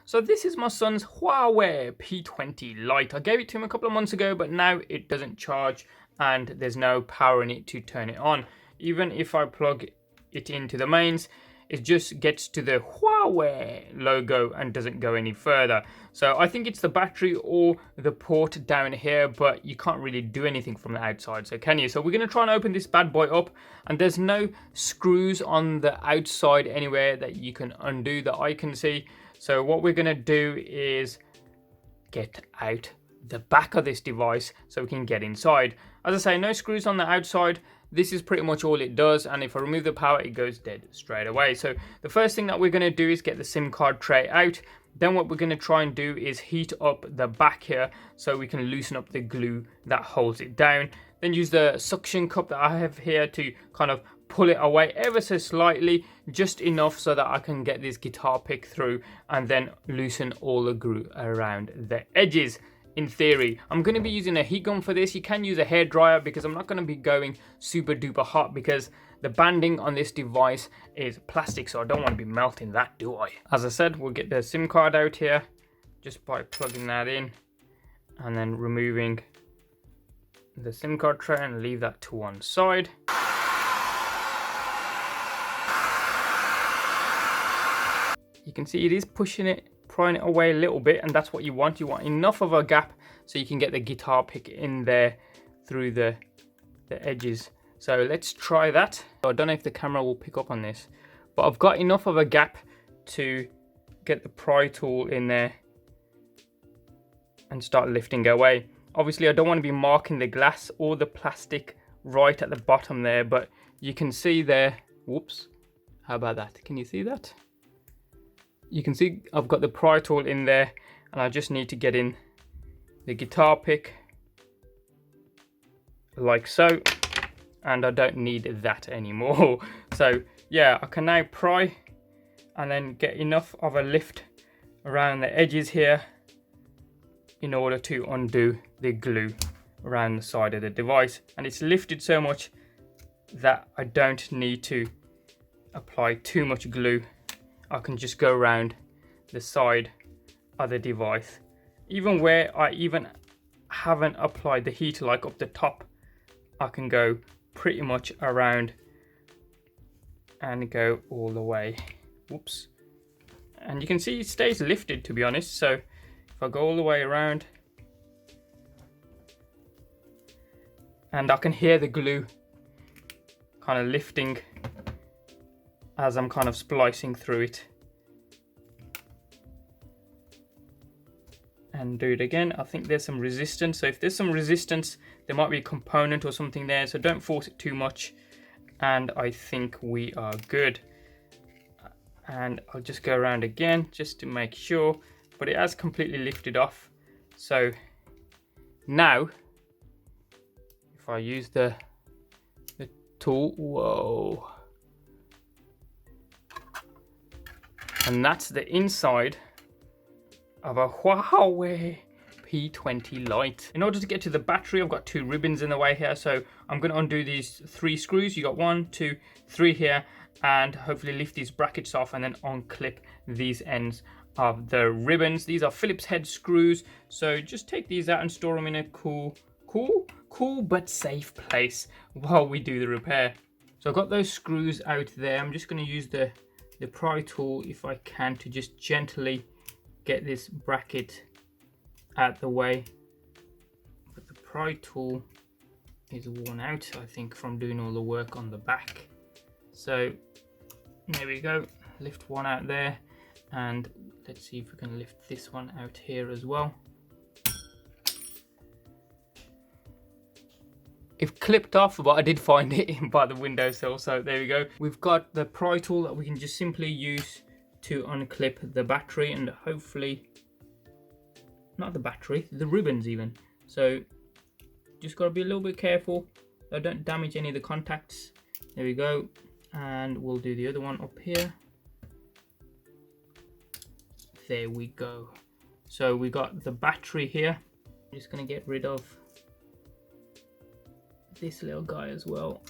So this is my son's Huawei P20 Lite. I gave it to him a couple of months ago, but now it doesn't charge and there's no power in it to turn it on. Even if I plug it into the mains, it just gets to the Huawei logo and doesn't go any further. So I think it's the battery or the port down here, but you can't really do anything from the outside, so can you? So we're going to try and open this bad boy up, and there's no screws on the outside anywhere that you can undo that I can see. So what we're going to do is get out the back of this device so we can get inside. As I say, no screws on the outside. This is pretty much all it does, and if I remove the power, it goes dead straight away. So the first thing that we're going to do is get the SIM card tray out. Then what we're going to try and do is heat up the back here so we can loosen up the glue that holds it down. Then use the suction cup that I have here to kind of pull it away ever so slightly, just enough so that I can get this guitar pick through, and then loosen all the glue around the edges. In theory, I'm going to be using a heat gun for this. You can use a hairdryer because I'm not going to be going super duper hot because the banding on this device is plastic, so I don't want to be melting that, do I? As I said, we'll get the SIM card out here just by plugging that in and then removing the SIM card tray and leave that to one side. You can see it is pushing it, prying it away a little bit, and that's what you want. You want enough of a gap so you can get the guitar pick in there through the edges. So let's try that. I don't know if the camera will pick up on this, but I've got enough of a gap to get the pry tool in there and start lifting away. Obviously I don't want to be marking the glass or the plastic right at the bottom there, but you can see there, whoops, how about that? Can you see that? You can see I've got the pry tool in there, and I just need to get in the guitar pick like so, and I don't need that anymore. So yeah, I can now pry and then get enough of a lift around the edges here in order to undo the glue around the side of the device. And it's lifted so much that I don't need to apply too much glue. I can just go around the side of the device. Even where I haven't applied the heater, like up the top, I can go pretty much around and go all the way. Whoops. And you can see it stays lifted, to be honest. So if I go all the way around, and I can hear the glue kind of lifting as I'm kind of splicing through it. And do it again. I think there's some resistance. So if there's some resistance, there might be a component or something there. So don't force it too much. And I think we are good. And I'll just go around again just to make sure. But it has completely lifted off. So now, if I use the tool, whoa. And that's the inside of a Huawei P20 Lite. In order to get to the battery, I've got two ribbons in the way here, so I'm going to undo these three screws. You got 1, 2, 3 here, and hopefully lift these brackets off and then unclip these ends of the ribbons. These are Phillips head screws, so just take these out and store them in a cool but safe place while we do the repair. So I've got those screws out there. I'm just going to use the pry tool, if I can, to just gently get this bracket out the way. But the pry tool is worn out, I think, from doing all the work on the back. So there we go, lift one out there, and let's see if we can lift this one out here as well. It clipped off, but I did find it by the windowsill, so there we go. We've got the pry tool that we can just simply use to unclip the battery, and hopefully, not the battery, the ribbons even. So just got to be a little bit careful that I don't damage any of the contacts. There we go. And we'll do the other one up here. There we go. So we got the battery here. I'm just going to get rid of this little guy as well,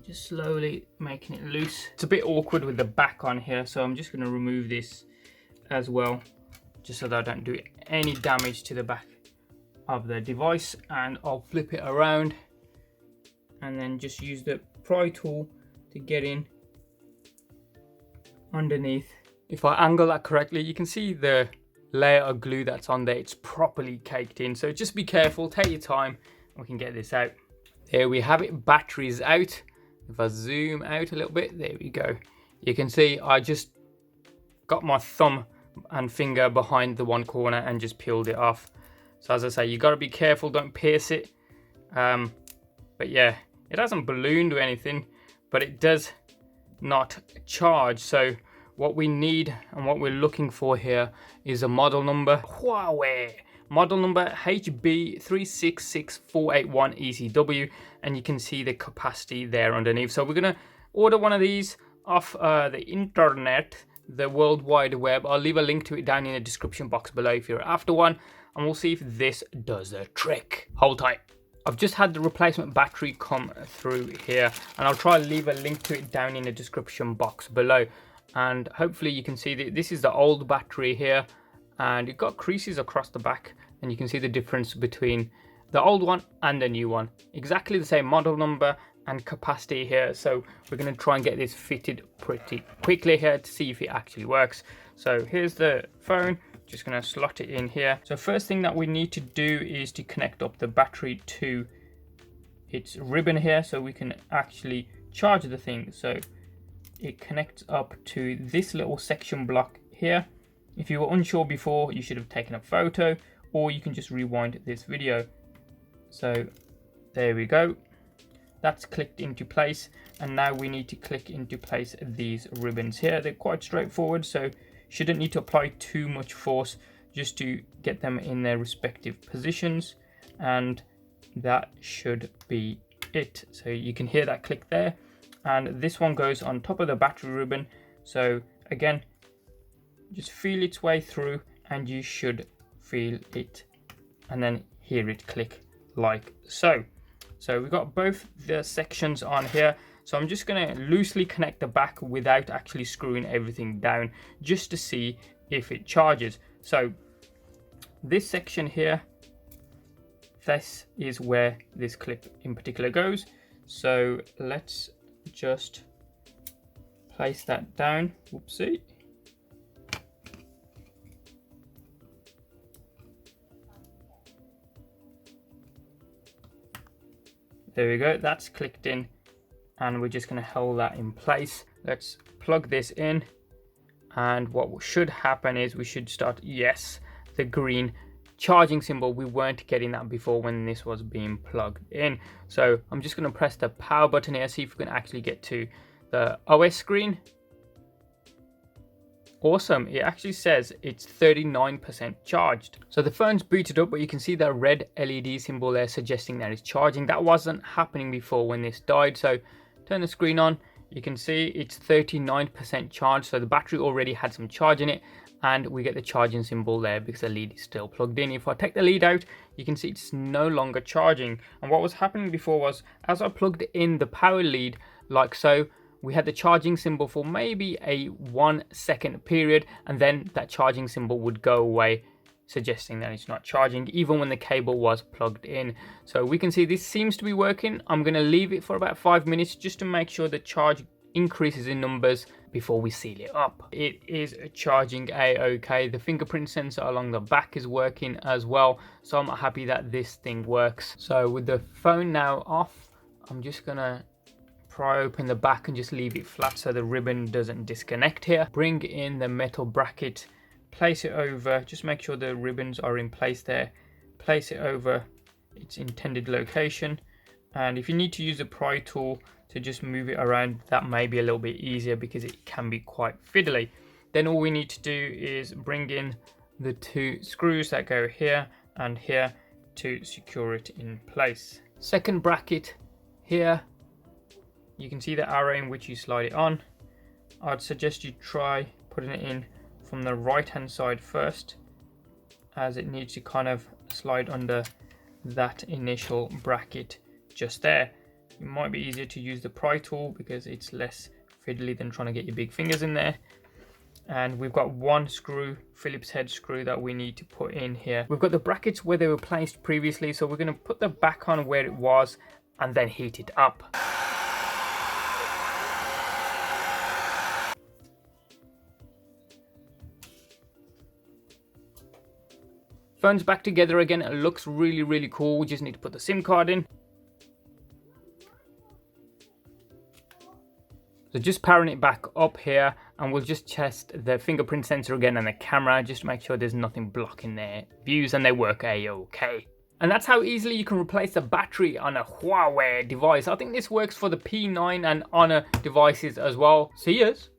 just slowly making it loose. It's a bit awkward with the back on here, so I'm just going to remove this as well, just so that I don't do any damage to the back of the device. And I'll flip it around and then just use the pry tool to get in underneath. If I angle that correctly, you can see the layer of glue that's on there. It's properly caked in, so just be careful, take your time, and we can get this out. There we have it, batteries out. If I zoom out a little bit, there we go. You can see I just got my thumb and finger behind the one corner and just peeled it off. So as I say, you got to be careful, don't pierce it. But yeah, it hasn't ballooned or anything, but it does not charge. So what we need and what we're looking for here is a model number. Huawei model number HB366481ECW, and you can see the capacity there underneath. So we're gonna order one of these off the internet, the World Wide Web. I'll leave a link to it down in the description box below if you're after one, and we'll see if this does the trick. Hold tight. I've just had the replacement battery come through here, and I'll try to leave a link to it down in the description box below. And hopefully you can see that this is the old battery here, and it got creases across the back, and you can see the difference between the old one and the new one. Exactly the same model number and capacity here, so we're going to try and get this fitted pretty quickly here to see if it actually works. So here's the phone, just going to slot it in here. So first thing that we need to do is to connect up the battery to its ribbon here so we can actually charge the thing. So it connects up to this little section block here. If you were unsure before, you should have taken a photo, or you can just rewind this video. So there we go, that's clicked into place, and now we need to click into place these ribbons here. They're quite straightforward, so shouldn't need to apply too much force, just to get them in their respective positions, and that should be it. So you can hear that click there, and this one goes on top of the battery ribbon. So again, just feel its way through, and you should feel it and then hear it click like so. So we've got both the sections on here. So I'm just going to loosely connect the back without actually screwing everything down, just to see if it charges. So this section here, this is where this clip in particular goes. So let's just place that down. Whoopsie. There we go, that's clicked in, and we're just going to hold that in place. Let's plug this in, and what should happen is we should start, yes, the green charging symbol. We weren't getting that before when this was being plugged in. So I'm just going to press the power button here, see if we can actually get to the OS screen. Awesome, it actually says it's 39% charged. So the phone's booted up, but you can see that red LED symbol there suggesting that it's charging. That wasn't happening before when this died. So turn the screen on, you can see it's 39% charged. So the battery already had some charge in it, and we get the charging symbol there because the lead is still plugged in. If I take the lead out, you can see it's no longer charging. And what was happening before was, as I plugged in the power lead like so, we had the charging symbol for maybe a 1 second period, and then that charging symbol would go away, suggesting that it's not charging even when the cable was plugged in. So we can see this seems to be working. I'm going to leave it for about 5 minutes just to make sure the charge increases in numbers before we seal it up. It is charging a-okay. The fingerprint sensor along the back is working as well, so I'm happy that this thing works. So with the phone now off, I'm just gonna pry open the back and just leave it flat so the ribbon doesn't disconnect here. Bring in the metal bracket, place it over, just make sure the ribbons are in place there. Place it over its intended location, and if you need to use the pry tool to just move it around, that may be a little bit easier because it can be quite fiddly. Then all we need to do is bring in the 2 screws that go here and here to secure it in place. Second bracket here, you can see the arrow in which you slide it on. I'd suggest you try putting it in from the right hand side first, as it needs to kind of slide under that initial bracket just there. It might be easier to use the pry tool because it's less fiddly than trying to get your big fingers in there. And we've got one screw, Phillips head screw, that we need to put in here. We've got the brackets where they were placed previously, so we're going to put them back on where it was and then heat it up. Phone's back together again. It looks really cool. We just need to put the SIM card in. So just powering it back up here, and we'll just test the fingerprint sensor again and the camera just to make sure there's nothing blocking their views and they work a-okay. And that's how easily you can replace the battery on a Huawei device. I think this works for the P9 and Honor devices as well. See yous.